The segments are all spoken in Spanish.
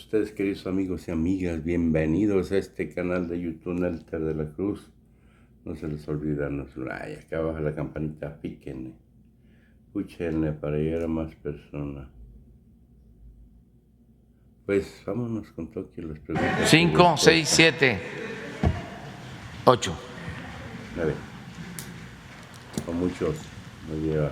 ustedes, queridos amigos y amigas, bienvenidos a este canal de YouTube Nelter de la Cruz. No se les olvide darnos un like, acá abajo la campanita, píquenle, escúchenle para llegar a más personas. Pues vámonos con Tokio, las preguntas. 5, 6, 7, 8. 9. Con muchos nos lleva.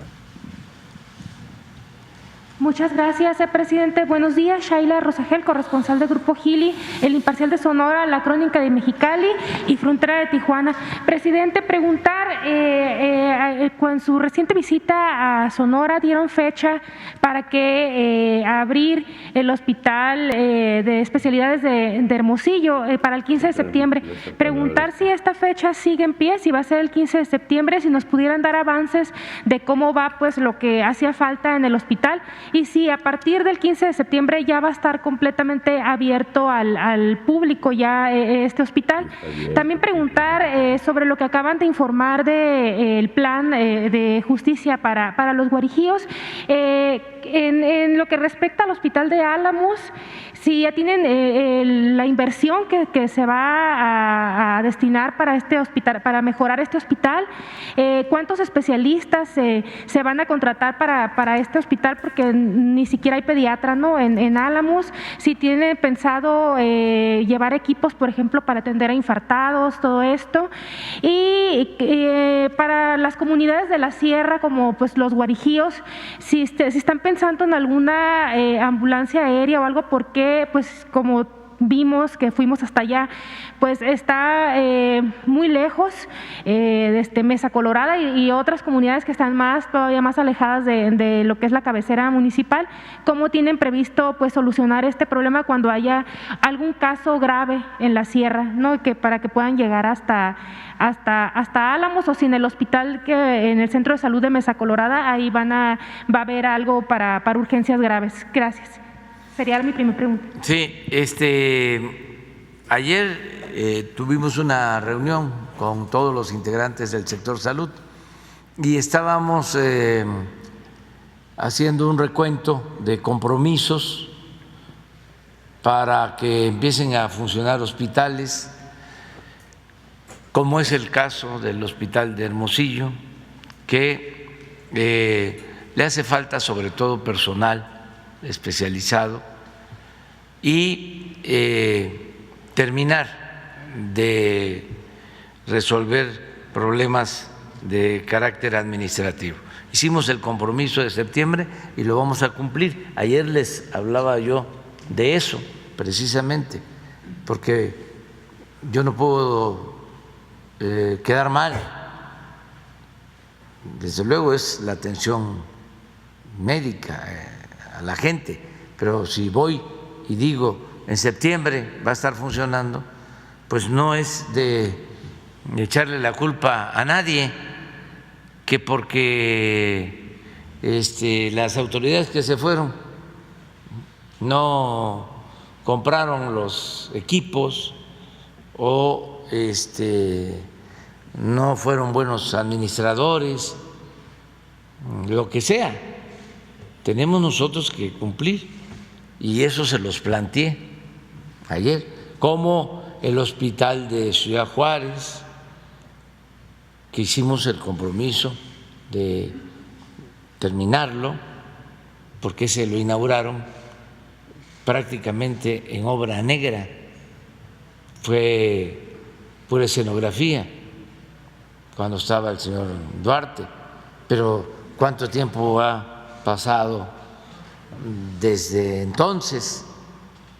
Muchas gracias, presidente. Buenos días, Shaila Rosagel, corresponsal del Grupo Gili, El Imparcial de Sonora, La Crónica de Mexicali y Frontera de Tijuana. Presidente, preguntar, con su reciente visita a Sonora dieron fecha para que abrir el hospital de especialidades de Hermosillo para el 15 de septiembre. Preguntar si esta fecha sigue en pie, si va a ser el 15 de septiembre, si nos pudieran dar avances de cómo va pues lo que hacía falta en el hospital. Y si a partir del 15 de septiembre ya va a estar completamente abierto al público ya este hospital. También preguntar sobre lo que acaban de informar del plan de justicia para los guarijíos. En lo que respecta al hospital de Álamos, si ya tienen la inversión que se va a destinar para este hospital, para mejorar este hospital, cuántos especialistas se van a contratar para este hospital, porque ni siquiera hay pediatra, ¿no? En Álamos, si tiene pensado llevar equipos, por ejemplo, para atender a infartados, todo esto. Y para las comunidades de la sierra, como pues los guarijíos, si están pensando en alguna ambulancia aérea o algo, porque pues como vimos que fuimos hasta allá, pues está muy lejos de Mesa Colorada y otras comunidades que están todavía más alejadas de lo que es la cabecera municipal. ¿Cómo tienen previsto pues solucionar este problema cuando haya algún caso grave en la sierra, ¿no? Para que puedan llegar hasta Álamos, o si en el hospital, en el centro de salud de Mesa Colorada, ahí va a haber algo para urgencias graves? Gracias. Sería mi primera pregunta. Sí, ayer tuvimos una reunión con todos los integrantes del sector salud y estábamos haciendo un recuento de compromisos para que empiecen a funcionar hospitales, como es el caso del Hospital de Hermosillo, que le hace falta sobre todo personal especializado, y terminar de resolver problemas de carácter administrativo. Hicimos el compromiso de septiembre y lo vamos a cumplir. Ayer les hablaba yo de eso precisamente, porque yo no puedo quedar mal. Desde luego es la atención médica a la gente, pero si voy y digo en septiembre va a estar funcionando, pues no es de echarle la culpa a nadie, que porque las autoridades que se fueron no compraron los equipos o no fueron buenos administradores, lo que sea. Tenemos nosotros que cumplir, y eso se los planteé ayer, como el hospital de Ciudad Juárez, que hicimos el compromiso de terminarlo, porque se lo inauguraron prácticamente en obra negra, fue pura escenografía cuando estaba el señor Duarte, pero ¿cuánto tiempo ha pasado desde entonces?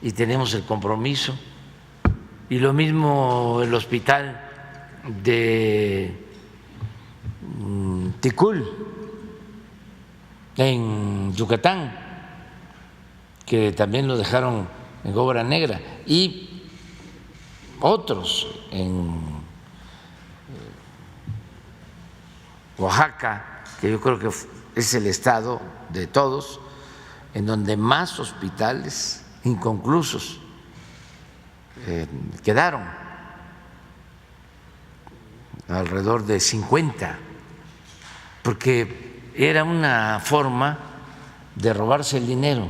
Y tenemos el compromiso. Y lo mismo el hospital de Ticul en Yucatán, que también lo dejaron en obra negra, y otros en Oaxaca, que yo creo que es el estado de todos en donde más hospitales inconclusos quedaron, alrededor de 50, porque era una forma de robarse el dinero.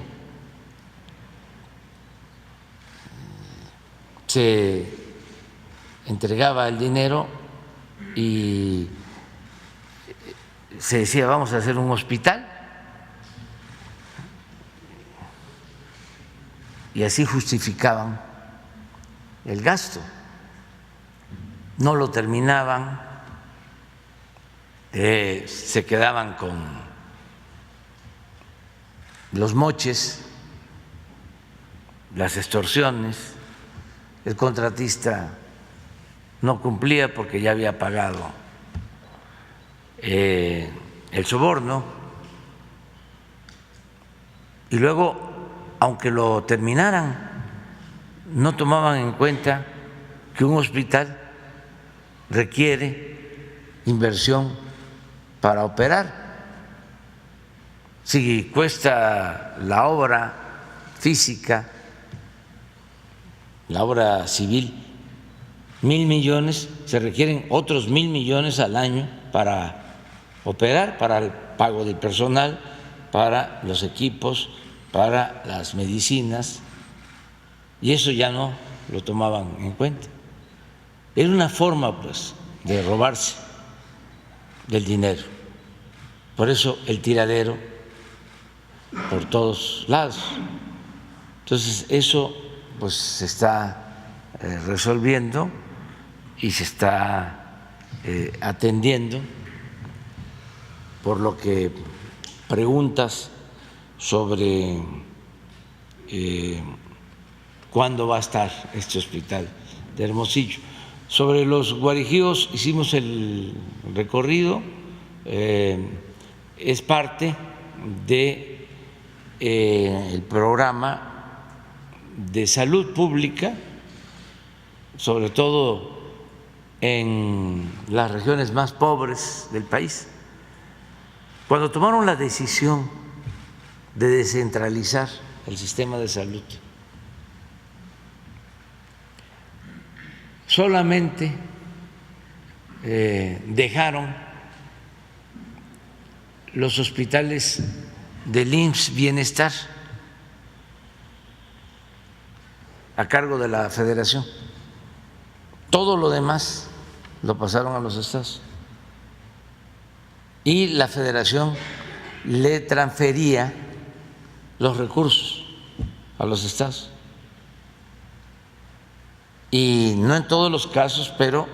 se entregaba el dinero y se decía vamos a hacer un hospital y así justificaban el gasto. No lo terminaban, se quedaban con los moches, las extorsiones, el contratista no cumplía porque ya había pagado el soborno y luego, aunque lo terminaran, no tomaban en cuenta que un hospital requiere inversión para operar. Si cuesta la obra física, la obra civil, 1.000 millones, se requieren otros 1.000 millones al año para operar, para el pago del personal, para los equipos, para las medicinas, y eso ya no lo tomaban en cuenta. Era una forma, pues, de robarse del dinero. Por eso el tiradero por todos lados. Entonces eso pues se está resolviendo y se está atendiendo. Por lo que preguntas sobre cuándo va a estar este hospital de Hermosillo. Sobre los guarijíos hicimos el recorrido, es parte de el programa de salud pública, sobre todo en las regiones más pobres del país. Cuando tomaron la decisión de descentralizar el sistema de salud, solamente dejaron los hospitales del IMSS Bienestar a cargo de la Federación. Todo lo demás lo pasaron a los estados. Y la Federación le transfería los recursos a los estados. Y no en todos los casos, pero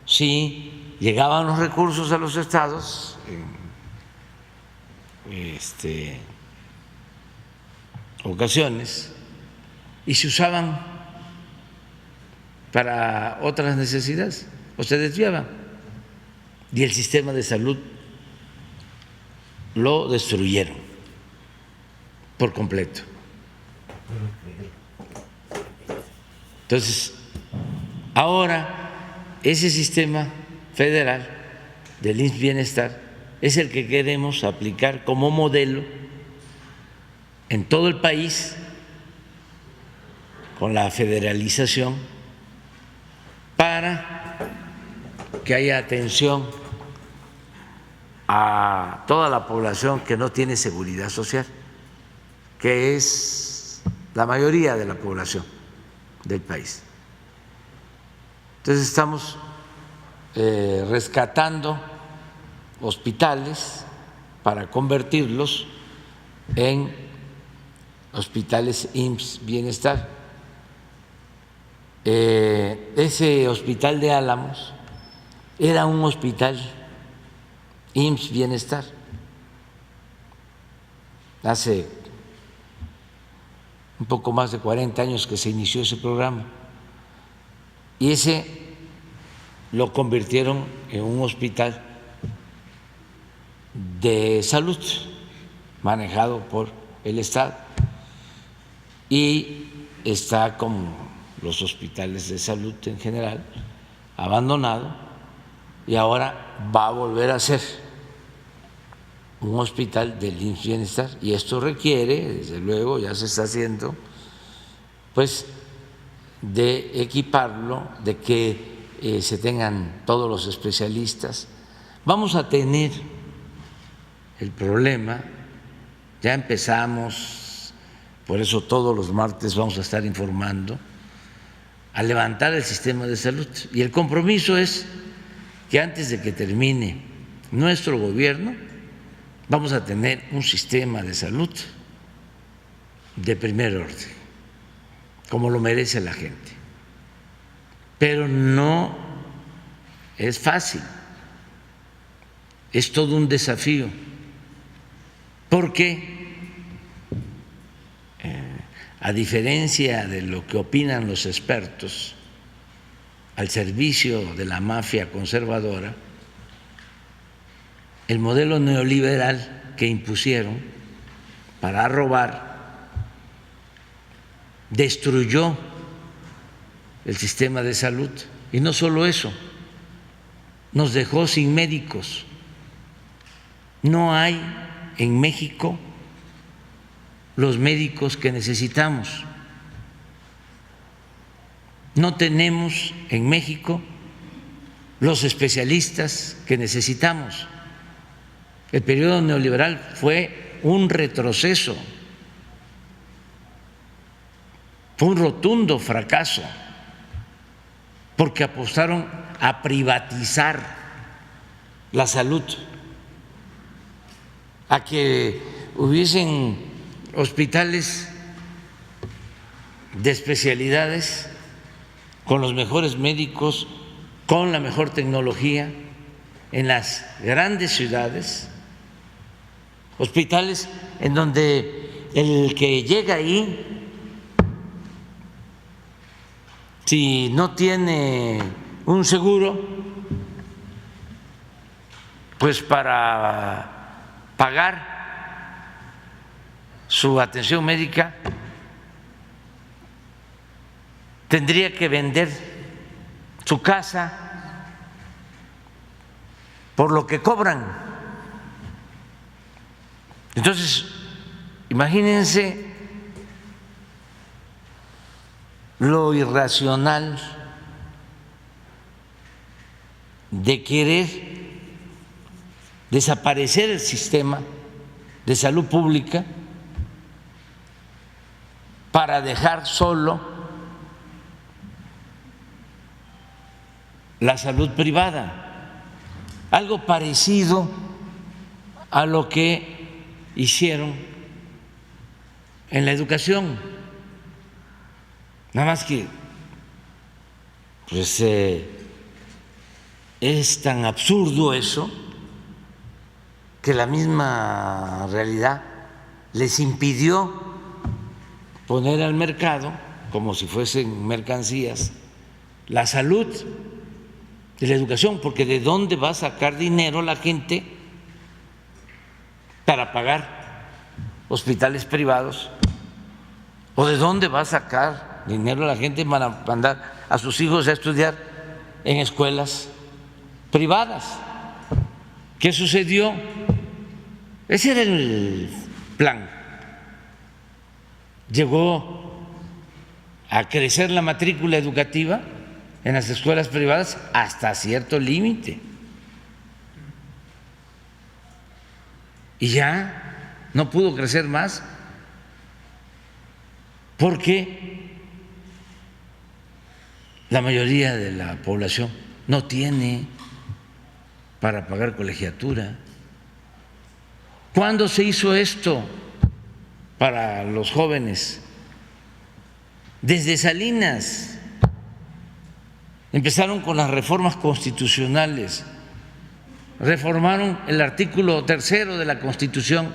sí llegaban los recursos a los estados en ocasiones y se usaban para otras necesidades o se desviaban, y el sistema de salud lo destruyeron por completo. Entonces, ahora ese sistema federal del IMSS Bienestar es el que queremos aplicar como modelo en todo el país, con la federalización, para que haya atención a toda la población que no tiene seguridad social, que es la mayoría de la población del país. Entonces estamos rescatando hospitales para convertirlos en hospitales IMSS Bienestar. Ese hospital de Álamos era un hospital IMSS Bienestar hace un poco más de 40 años que se inició ese programa, y ese lo convirtieron en un hospital de salud manejado por el Estado, y está como los hospitales de salud en general abandonado, y ahora va a volver a ser un hospital del IMSS Bienestar, y esto requiere, desde luego, ya se está haciendo, pues de equiparlo, de que se tengan todos los especialistas. Vamos a tener el problema, ya empezamos, por eso todos los martes vamos a estar informando a levantar el sistema de salud. Y el compromiso es que antes de que termine nuestro gobierno vamos a tener un sistema de salud de primer orden, como lo merece la gente. Pero no es fácil, es todo un desafío, porque a diferencia de lo que opinan los expertos al servicio de la mafia conservadora, el modelo neoliberal que impusieron para robar destruyó el sistema de salud. Y no solo eso, nos dejó sin médicos. No hay en México los médicos que necesitamos. No tenemos en México los especialistas que necesitamos. El periodo neoliberal fue un retroceso, fue un rotundo fracaso, porque apostaron a privatizar la salud, a que hubiesen hospitales de especialidades con los mejores médicos, con la mejor tecnología en las grandes ciudades, hospitales en donde el que llega ahí, si no tiene un seguro, pues para pagar su atención médica tendría que vender su casa por lo que cobran. Entonces, imagínense lo irracional de querer desaparecer el sistema de salud pública para dejar solo la salud privada. Algo parecido a lo que hicieron en la educación. Nada más que pues es tan absurdo eso que la misma realidad les impidió poner al mercado, como si fuesen mercancías, la salud y la educación, porque ¿de dónde va a sacar dinero la gente para pagar hospitales privados? ¿O de dónde va a sacar dinero la gente para mandar a sus hijos a estudiar en escuelas privadas? ¿Qué sucedió? Ese era el plan. Llegó a crecer la matrícula educativa en las escuelas privadas hasta cierto límite. Y ya no pudo crecer más porque la mayoría de la población no tiene para pagar colegiatura. ¿Cuándo se hizo esto para los jóvenes? Desde Salinas. Empezaron con las reformas constitucionales, reformaron el artículo 3 de la Constitución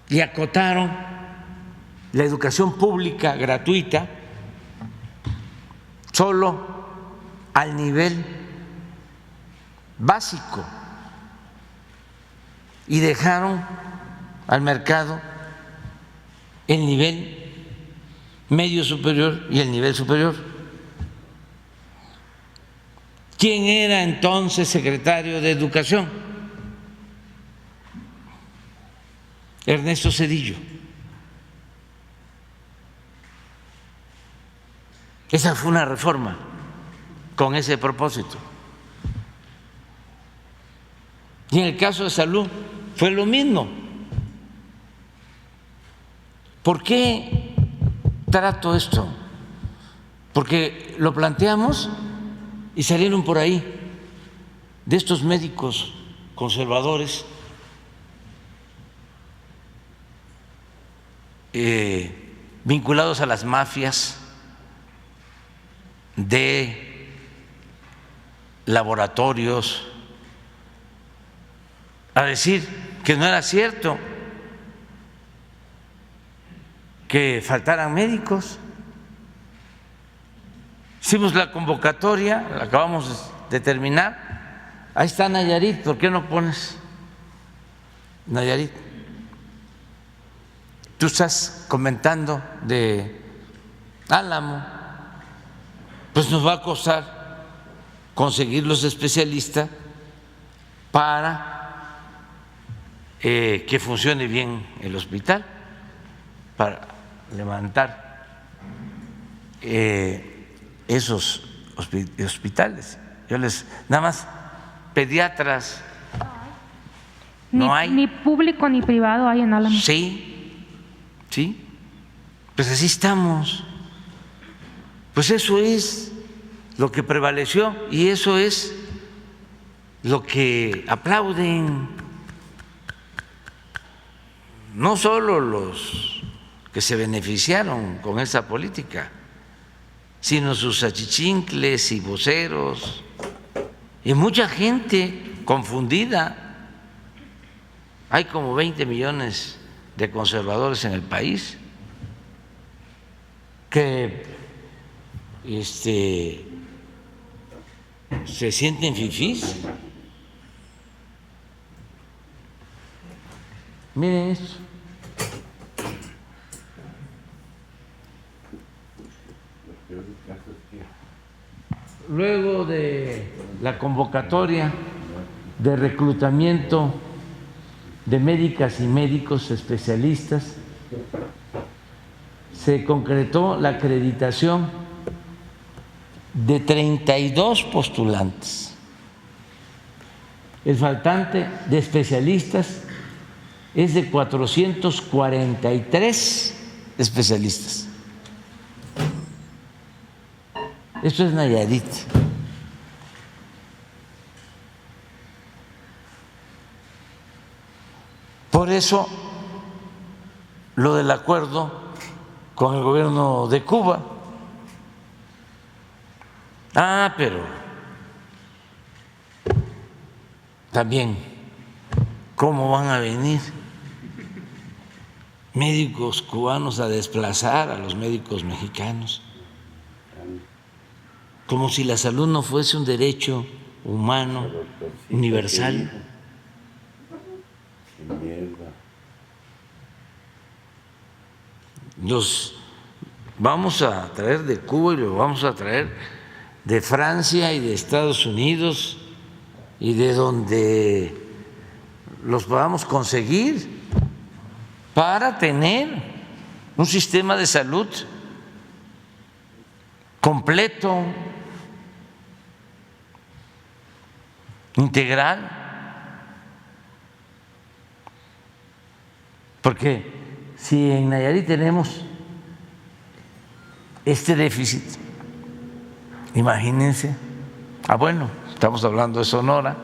y acotaron la educación pública gratuita solo al nivel básico y dejaron al mercado el nivel medio superior y el nivel superior. ¿Quién era entonces secretario de Educación? Ernesto Zedillo. Esa fue una reforma con ese propósito. Y en el caso de salud fue lo mismo. ¿Por qué trato esto? porque lo planteamos y salieron por ahí de estos médicos conservadores vinculados a las mafias de laboratorios, a decir que no era cierto que faltaran médicos. Hicimos la convocatoria, la acabamos de terminar. Ahí está Nayarit, ¿por qué no pones Nayarit? Tú estás comentando de Álamo, pues nos va a costar conseguir los especialistas para que funcione bien el hospital, para levantar esos hospitales. Yo nada más pediatras no hay. Ni público ni privado hay en Álamo. Sí, sí, pues así estamos. Pues eso es lo que prevaleció y eso es lo que aplauden no solo los que se beneficiaron con esa política, sino sus achichincles y voceros y mucha gente confundida. Hay como 20 millones de conservadores en el país que se sienten fifís. Miren esto. Luego de la convocatoria de reclutamiento de médicas y médicos especialistas, se concretó la acreditación de 32 postulantes. El faltante de especialistas es de 443 especialistas. Esto es Nayarit. Por eso, lo del acuerdo con el gobierno de Cuba. Pero también, ¿cómo van a venir médicos cubanos a desplazar a los médicos mexicanos? Como si la salud no fuese un derecho humano universal. Los vamos a traer de Cuba y los vamos a traer de Francia y de Estados Unidos y de donde los podamos conseguir para tener un sistema de salud completo, integral, porque si en Nayarit tenemos este déficit, imagínense, bueno, estamos hablando de Sonora,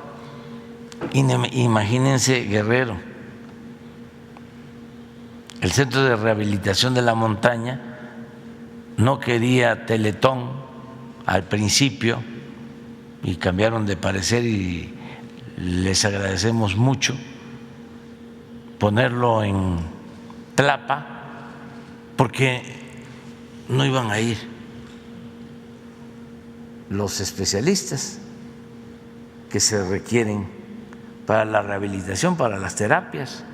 imagínense Guerrero, el Centro de Rehabilitación de la Montaña no quería Teletón al principio y cambiaron de parecer y les agradecemos mucho ponerlo en Tlapa porque no iban a ir los especialistas que se requieren para la rehabilitación, para las terapias.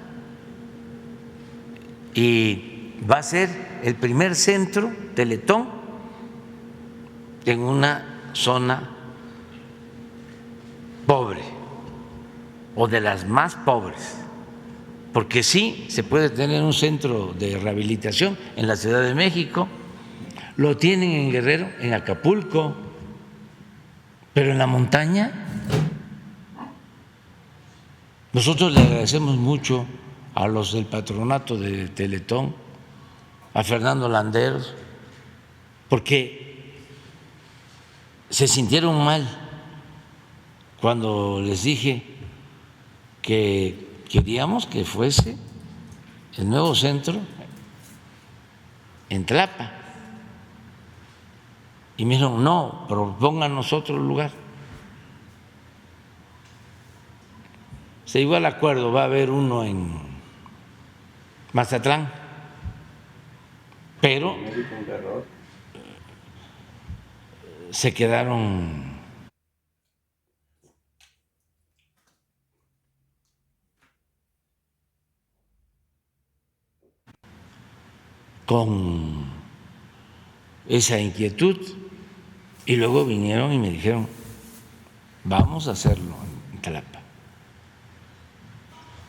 Y va a ser el primer centro Teletón en una zona pobre o de las más pobres, porque sí se puede tener un centro de rehabilitación en la Ciudad de México, lo tienen en Guerrero, en Acapulco, pero en la montaña. Nosotros le agradecemos mucho a los del patronato de Teletón, a Fernando Landeros, porque se sintieron mal cuando les dije que queríamos que fuese el nuevo centro en Tlapa. Y me dijeron, no, propónganos otro lugar. Se llegó al acuerdo, va a haber uno en Mazatlán, pero se quedaron con esa inquietud y luego vinieron y me dijeron, vamos a hacerlo en Tlapa.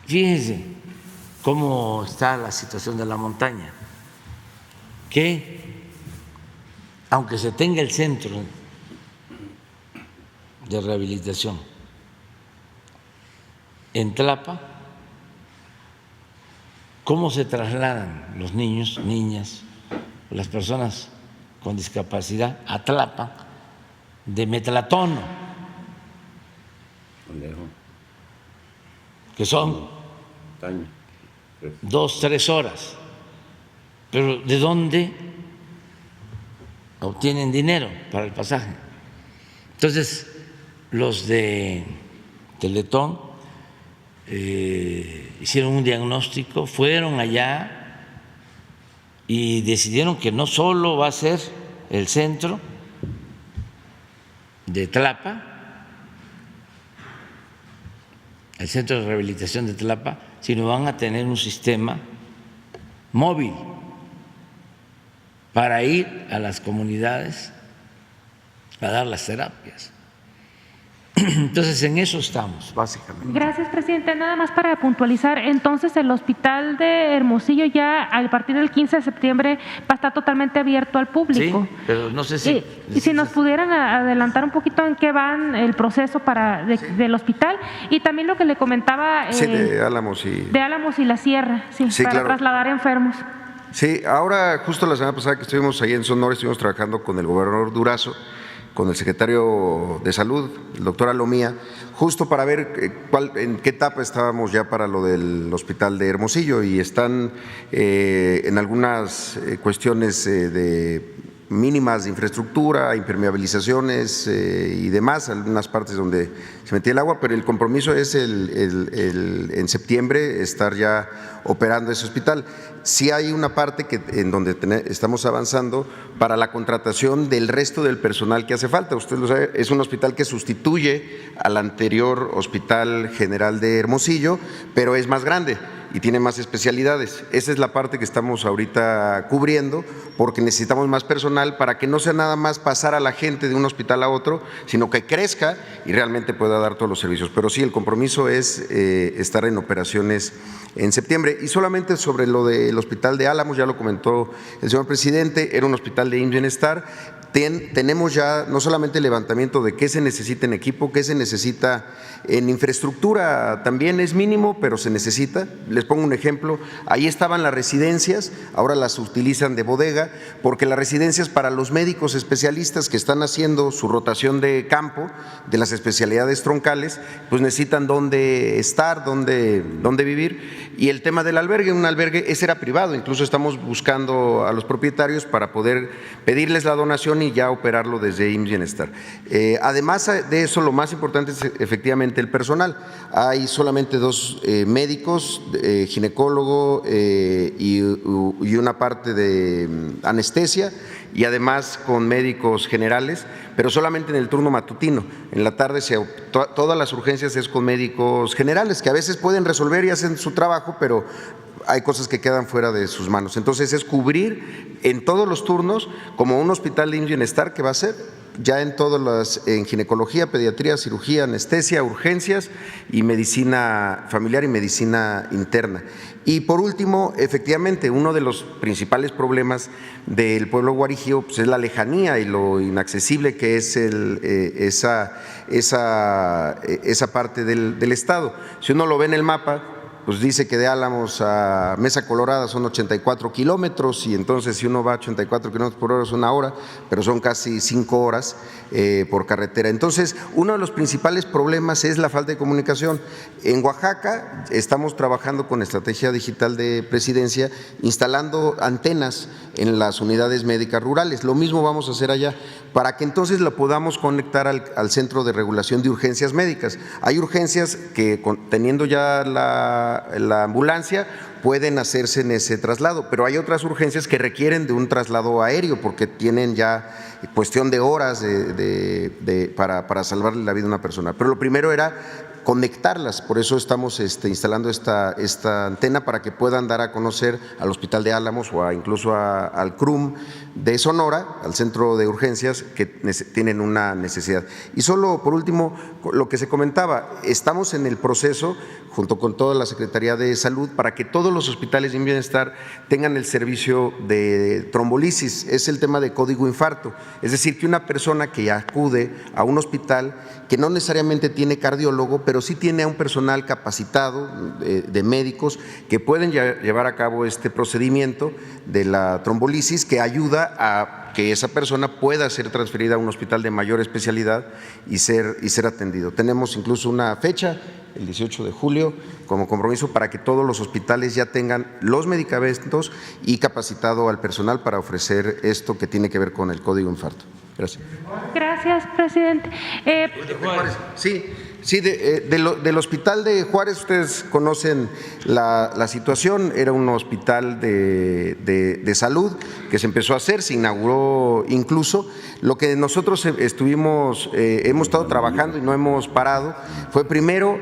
Fíjense cómo está la situación de la montaña, que aunque se tenga el centro de rehabilitación en Tlapa, ¿cómo se trasladan los niños, niñas, las personas con discapacidad a Tlapa de Metlatono? Que son 2, 3 horas. Pero ¿de dónde obtienen dinero para el pasaje? Entonces, los de Teletón hicieron un diagnóstico, fueron allá y decidieron que no solo va a ser el centro de Tlapa, el centro de rehabilitación de Tlapa, sino van a tener un sistema móvil para ir a las comunidades a dar las terapias. Entonces, en eso estamos, básicamente. Gracias, presidente. Nada más para puntualizar, entonces el hospital de Hermosillo ya a partir del 15 de septiembre va a estar totalmente abierto al público. Sí, pero no sé si… Y si nos pudieran adelantar un poquito en qué van el proceso del hospital y también lo que le comentaba… sí, de Álamos y… De Álamos y la Sierra, sí, para claro. trasladar enfermos. Sí, ahora justo la semana pasada que estuvimos ahí en Sonora, estuvimos trabajando con el gobernador Durazo, con el secretario de Salud, el doctor Alomía, justo para ver en qué etapa estábamos ya para lo del hospital de Hermosillo, y están en algunas cuestiones de mínimas de infraestructura, impermeabilizaciones y demás, algunas partes donde se metía el agua, pero el compromiso es en septiembre estar ya operando ese hospital. Sí hay una parte en donde estamos avanzando para la contratación del resto del personal que hace falta. Usted lo sabe, es un hospital que sustituye al anterior Hospital General de Hermosillo, pero es más grande y tiene más especialidades. Esa es la parte que estamos ahorita cubriendo, porque necesitamos más personal para que no sea nada más pasar a la gente de un hospital a otro, sino que crezca y realmente pueda dar todos los servicios. Pero sí, el compromiso es estar en operaciones en septiembre. Y solamente sobre lo del hospital de Álamos, ya lo comentó el señor presidente, era un hospital de IMSS Bienestar. Tenemos ya no solamente el levantamiento de qué se necesita en equipo, qué se necesita en infraestructura, también es mínimo, pero se necesita. Les pongo un ejemplo, ahí estaban las residencias, ahora las utilizan de bodega, porque las residencias para los médicos especialistas que están haciendo su rotación de campo, de las especialidades troncales, pues necesitan dónde estar, dónde vivir. Y el tema del albergue, un albergue, ese era privado, incluso estamos buscando a los propietarios para poder pedirles la donación y ya operarlo desde IMSS Bienestar. Además de eso, lo más importante es efectivamente el personal. Hay solamente 2 médicos, ginecólogo y una parte de anestesia, y además con médicos generales, pero solamente en el turno matutino. En la tarde todas las urgencias es con médicos generales, que a veces pueden resolver y hacen su trabajo, pero hay cosas que quedan fuera de sus manos. Entonces es cubrir en todos los turnos, como un hospital de IMSS Bienestar que va a ser ya en todas las, en ginecología, pediatría, cirugía, anestesia, urgencias y medicina familiar y medicina interna. Y por último, efectivamente, uno de los principales problemas del pueblo guarijío pues es la lejanía y lo inaccesible que es esa parte del estado. Si uno lo ve en el mapa, pues dice que de Álamos a Mesa Colorada son 84 kilómetros y entonces si uno va a 84 kilómetros por hora es 1 hora, pero son casi 5 horas por carretera. Entonces, uno de los principales problemas es la falta de comunicación. En Oaxaca estamos trabajando con estrategia digital de presidencia, instalando antenas en las unidades médicas rurales. Lo mismo vamos a hacer allá, para que entonces lo podamos conectar al Centro de Regulación de Urgencias Médicas. Hay urgencias que teniendo ya la ambulancia pueden hacerse en ese traslado, pero hay otras urgencias que requieren de un traslado aéreo porque tienen ya cuestión de horas para salvarle la vida a una persona. Pero lo primero era conectarlas, por eso estamos instalando esta antena para que puedan dar a conocer al Hospital de Álamos o incluso al CRUM de Sonora, al Centro de Urgencias, que tienen una necesidad. Y solo por último, lo que se comentaba, estamos en el proceso, junto con toda la Secretaría de Salud, para que todos los hospitales de bienestar tengan el servicio de trombolisis, es el tema de código infarto, es decir, que una persona que acude a un hospital que no necesariamente tiene cardiólogo, pero sí tiene a un personal capacitado de médicos que pueden llevar a cabo este procedimiento de la trombolisis, que ayuda a que esa persona pueda ser transferida a un hospital de mayor especialidad y ser atendido. Tenemos incluso una fecha, el 18 de julio, como compromiso para que todos los hospitales ya tengan los medicamentos y capacitado al personal para ofrecer esto que tiene que ver con el código infarto. Gracias. Gracias, presidente. Sí, del hospital de Juárez, ustedes conocen la situación, era un hospital de salud que se empezó a hacer, se inauguró incluso. Lo que nosotros hemos estado trabajando y no hemos parado fue primero,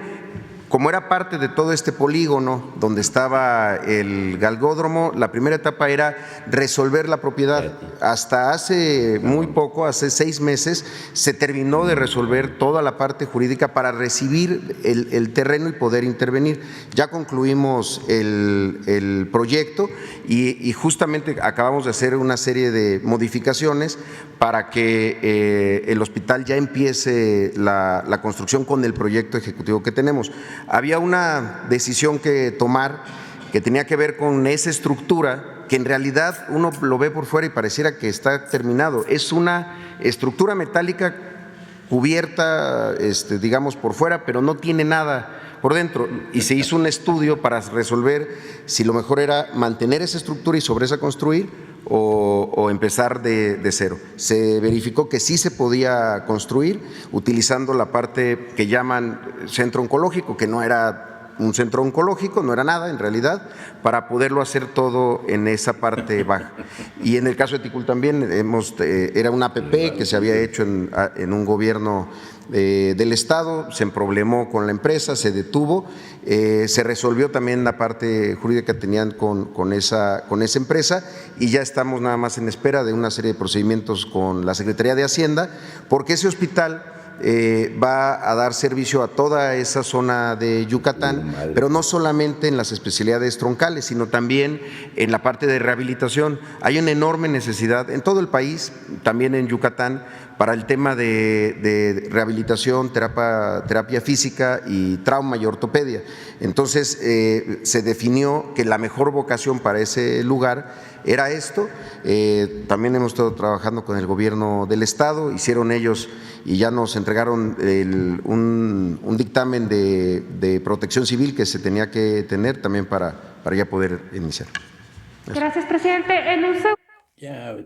como era parte de todo este polígono donde estaba el galgódromo, la primera etapa era resolver la propiedad. Hasta hace muy poco, hace 6 meses, se terminó de resolver toda la parte jurídica para recibir el terreno y poder intervenir. Ya concluimos el proyecto y justamente acabamos de hacer una serie de modificaciones para que el hospital ya empiece la construcción con el proyecto ejecutivo que tenemos. Había una decisión que tomar que tenía que ver con esa estructura que en realidad uno lo ve por fuera y pareciera que está terminado. Es una estructura metálica cubierta, digamos, por fuera, pero no tiene nada por dentro. Y se hizo un estudio para resolver si lo mejor era mantener esa estructura y sobre esa construir o empezar de cero. Se verificó que sí se podía construir utilizando la parte que llaman centro oncológico, que no era un centro oncológico, no era nada en realidad, para poderlo hacer todo en esa parte baja. Y en el caso de Ticul también era una APP que se había hecho en un gobierno del Estado, se emproblemó con la empresa, se detuvo, se resolvió también la parte jurídica que tenían con esa empresa y ya estamos nada más en espera de una serie de procedimientos con la Secretaría de Hacienda, porque ese hospital va a dar servicio a toda esa zona de Yucatán, pero no solamente en las especialidades troncales, sino también en la parte de rehabilitación. Hay una enorme necesidad en todo el país, también en Yucatán, para el tema de rehabilitación, terapia física y trauma y ortopedia. Entonces, se definió que la mejor vocación para ese lugar era esto. También hemos estado trabajando con el gobierno del Estado, hicieron ellos y ya nos entregaron un dictamen de protección civil que se tenía que tener también para ya poder iniciar. Gracias, presidente. Ya,